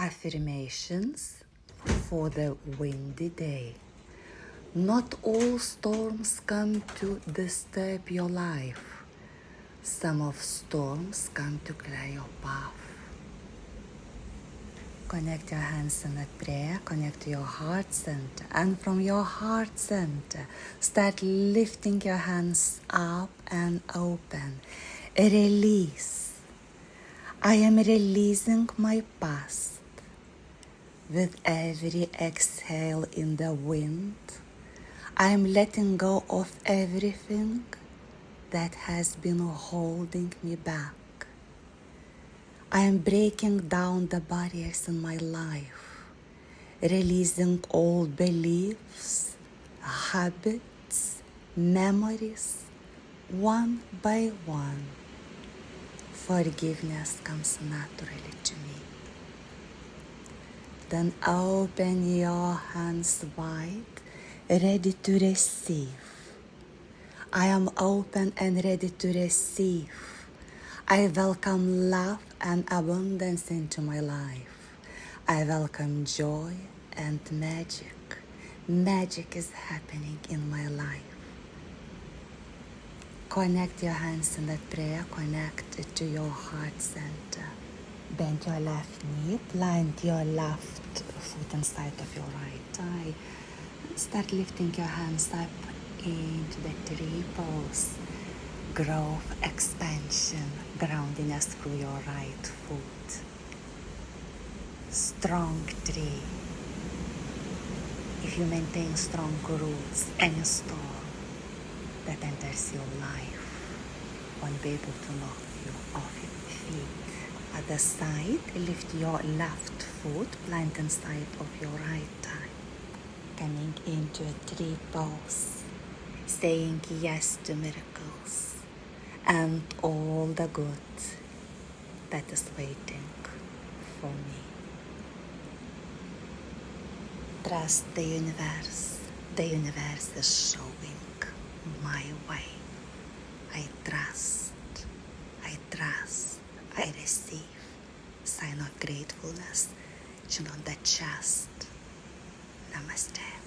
Affirmations for the windy day. Not all storms come to disturb your life. Some of storms come to clear your path. Connect your hands in that prayer, connect to your heart center, and from your heart center, start lifting your hands up and open. Release. I am releasing my past. With every exhale in the wind, I am letting go of everything that has been holding me back. I am breaking down the barriers in my life, releasing old beliefs, habits, memories, one by one. Forgiveness comes naturally to me. Then open your hands wide, ready to receive. I am open and ready to receive. I welcome love and abundance into my life. I welcome joy and magic. Magic is happening in my life. Connect your hands in that prayer, connect it to your heart center. Bend your left knee, plant your left foot inside of your right thigh. Start lifting your hands up into the tree pose. Growth, expansion, grounding us through your right foot. Strong tree. If you maintain strong roots, any storm that enters your life won't be able to knock you off your feet. At the side, lift your left foot, plant inside of your right thigh. Coming into a tree pose, saying yes to miracles and all the good that is waiting for me. Trust the universe. The universe is showing my way. I trust, I receive. Sign of gratefulness, chin on the chest. Namaste.